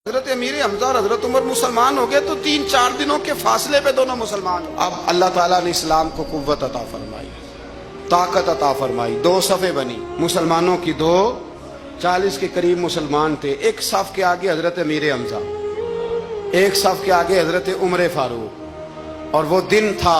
حضرت امیر حمزہ اور حضرت عمر مسلمان ہو گئے تو 3-4 دنوں کے فاصلے پہ دونوں مسلمان ہو۔ اب اللہ تعالیٰ نے اسلام کو قوت عطا فرمائی، طاقت عطا فرمائی، 2 صفیں بنی مسلمانوں کی، 40 کے قریب مسلمان تھے۔ ایک صف کے آگے حضرت امیر حمزہ، ایک صف کے آگے حضرت عمر فاروق، اور وہ دن تھا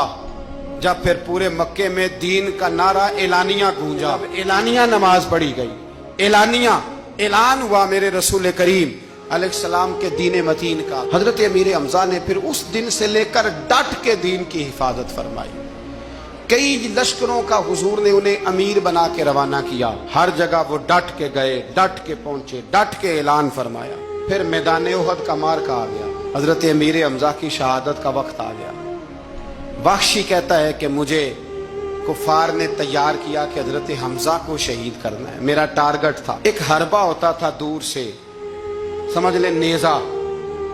جب پھر پورے مکے میں دین کا نعرہ اعلانیہ گونجا، اعلانیہ نماز پڑھی گئی، اعلانیہ اعلان ہوا میرے رسول کریم علیہ السلام کے دین متین کا۔ حضرت امیر حمزہ نے پھر اس دن سے لے کر ڈٹ کے دین کی حفاظت فرمائی۔ کئی لشکروں کا حضور نے انہیں امیر بنا کے روانہ کیا، ہر جگہ وہ ڈٹ کے گئے، ڈٹ کے پہنچے، ڈٹ کے اعلان فرمایا۔ پھر میدان احد کا مارکہ آ گیا، حضرت امیر حمزہ کی شہادت کا وقت آ گیا۔ وحشی کہتا ہے کہ مجھے کفار نے تیار کیا کہ حضرت حمزہ کو شہید کرنا ہے، میرا ٹارگٹ تھا۔ ایک حربہ ہوتا تھا دور سے، سمجھ لیں نیزہ،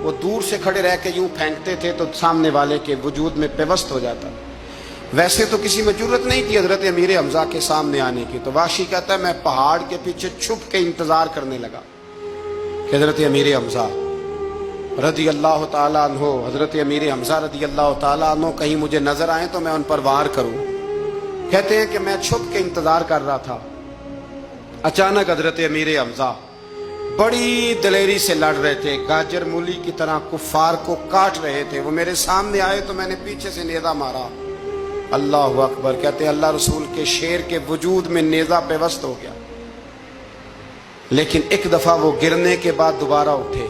وہ دور سے کھڑے رہ کے یوں پھینکتے تھے تو سامنے والے کے وجود میں پیوست ہو جاتا۔ ویسے تو کسی میں جرت نہیں تھی حضرت امیر حمزہ کے سامنے آنے کی، تو وحشی کہتا ہے میں پہاڑ کے پیچھے چھپ کے انتظار کرنے لگا کہ حضرت امیر حمزہ رضی اللہ تعالیٰ عنہ، حضرت امیر حمزہ رضی اللہ تعالیٰ عنہ کہیں مجھے نظر آئیں تو میں ان پر وار کروں۔ کہتے ہیں کہ میں چھپ کے انتظار کر رہا تھا، اچانک حضرت امیر حمزہ بڑی دلیری سے لڑ رہے تھے، گاجر مولی کی طرح کفار کو کاٹ رہے تھے، وہ میرے سامنے آئے تو میں نے پیچھے سے نیزہ مارا۔ اللہ اکبر، کہتے ہیں اللہ رسول کے شیر کے وجود میں نیزہ پیوست ہو گیا، لیکن ایک دفعہ وہ گرنے کے بعد دوبارہ اٹھے،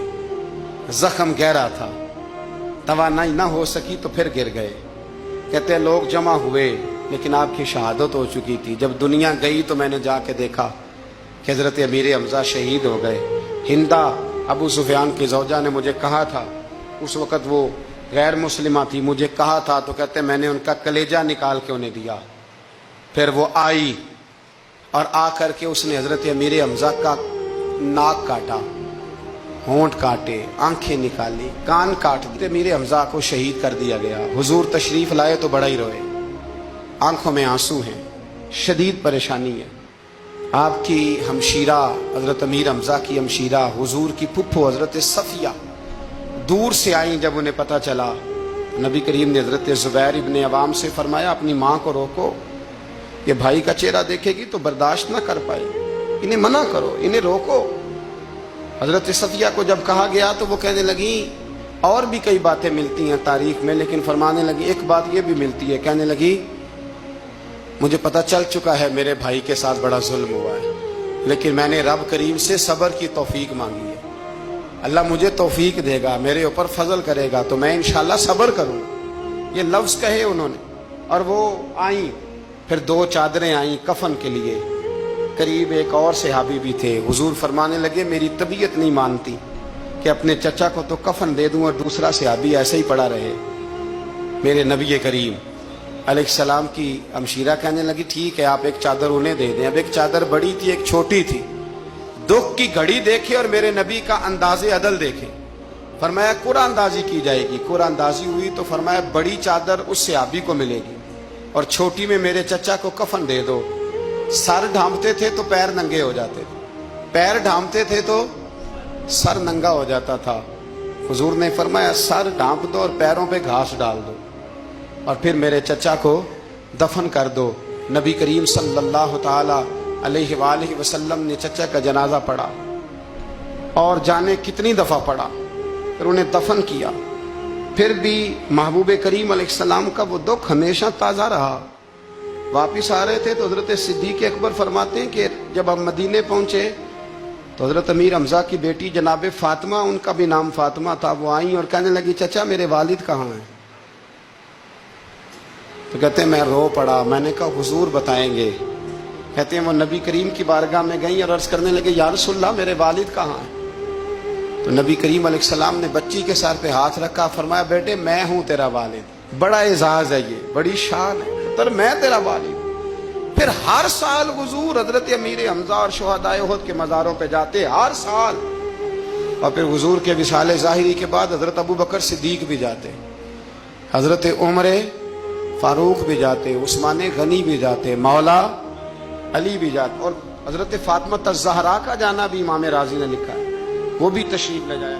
زخم گہرا تھا، توانائی نہ ہو سکی تو پھر گر گئے۔ کہتے ہیں لوگ جمع ہوئے لیکن آپ کی شہادت ہو چکی تھی۔ جب دنیا گئی تو میں نے جا کے دیکھا کہ حضرت امیر حمزہ شہید ہو گئے۔ ہندا ابو سفیان کی زوجہ نے مجھے کہا تھا، اس وقت وہ غیر مسلمہ تھی، مجھے کہا تھا، تو کہتے میں نے ان کا کلیجہ نکال کے انہیں دیا۔ پھر وہ آئی اور آ کر کے اس نے حضرت امیر حمزہ کا ناک کاٹا، ہونٹ کاٹے، آنکھیں نکالی، کان کاٹ دیے۔ امیر حمزہ کو شہید کر دیا گیا۔ حضور تشریف لائے تو بڑا ہی روئے، آنکھوں میں آنسو ہیں، شدید پریشانی ہے۔ آپ کی ہمشیرہ حضرت امیر حمزہ کی ہمشیرہ حضور کی پھپھو حضرت صفیہ دور سے آئیں۔ جب انہیں پتہ چلا، نبی کریم نے حضرت زبیر ابن عوام سے فرمایا اپنی ماں کو روکو، یہ بھائی کا چہرہ دیکھے گی تو برداشت نہ کر پائے، انہیں منع کرو، انہیں روکو۔ حضرت صفیہ کو جب کہا گیا تو وہ کہنے لگی اور بھی کئی باتیں ملتی ہیں تاریخ میں، لیکن فرمانے لگی ایک بات یہ بھی ملتی ہے، کہنے لگی مجھے پتہ چل چکا ہے میرے بھائی کے ساتھ بڑا ظلم ہوا ہے، لیکن میں نے رب کریم سے صبر کی توفیق مانگی ہے، اللہ مجھے توفیق دے گا، میرے اوپر فضل کرے گا تو میں انشاءاللہ صبر کروں۔ یہ لفظ کہے انہوں نے، اور وہ آئیں، پھر 2 چادریں آئیں کفن کے لیے۔ قریب ایک اور صحابی بھی تھے، حضور فرمانے لگے میری طبیعت نہیں مانتی کہ اپنے چچا کو تو کفن دے دوں اور دوسرا صحابی ایسے ہی پڑا رہے۔ میرے نبی کریم علیہ السلام کی ہمشیرہ کہنے لگی ٹھیک ہے آپ ایک چادر انہیں دے دیں۔ اب ایک چادر بڑی تھی ایک چھوٹی تھی، دکھ کی گھڑی دیکھے اور میرے نبی کا انداز عدل دیکھے، فرمایا قرآن اندازی کی جائے گی۔ قرآن اندازی ہوئی تو فرمایا بڑی چادر اس صحابی کو ملے گی اور چھوٹی میں میرے چچا کو کفن دے دو۔ سر ڈھانپتے تھے تو پیر ننگے ہو جاتے تھے، پیر ڈھانپتے تھے تو سر ننگا ہو جاتا تھا۔ حضور نے فرمایا سر ڈھانپ دو اور پیروں پہ گھاس ڈال دو اور پھر میرے چچا کو دفن کر دو۔ نبی کریم صلی اللہ تعالی علیہ وآلہ وسلم نے چچا کا جنازہ پڑھا اور جانے کتنی دفعہ پڑھا، پھر انہیں دفن کیا۔ پھر بھی محبوب کریم علیہ السلام کا وہ دکھ ہمیشہ تازہ رہا۔ واپس آ رہے تھے تو حضرت صدیق اکبر فرماتے ہیں کہ جب ہم مدینے پہنچے تو حضرت امیر حمزہ کی بیٹی جناب فاطمہ، ان کا بھی نام فاطمہ تھا، وہ آئیں اور کہنے لگی چچا میرے والد کہاں ہیں؟ تو کہتے ہیں میں رو پڑا، میں نے کہا حضور بتائیں گے۔ کہتے ہیں وہ نبی کریم کی بارگاہ میں گئیں اور عرض کرنے لگے یا رسول اللہ میرے والد کہاں ہیں؟ تو نبی کریم علیہ السلام نے بچی کے سر پہ ہاتھ رکھا، فرمایا بیٹے میں ہوں تیرا والد۔ بڑا اعزاز ہے، یہ بڑی شان ہے، پتر میں تیرا والد۔ پھر ہر سال حضور حضرت امیر حمزہ اور شہدائے احد کے مزاروں پہ جاتے، ہر سال۔ اور پھر حضور کے وصال ظاہری کے بعد حضرت ابو بکر صدیق بھی جاتے، حضرت عمر فاروق بھی جاتے، عثمان غنی بھی جاتے، مولا علی بھی جاتے، اور حضرت فاطمہ الزہرا کا جانا بھی امام رازی نے لکھا ہے، وہ بھی تشریف لے جایا۔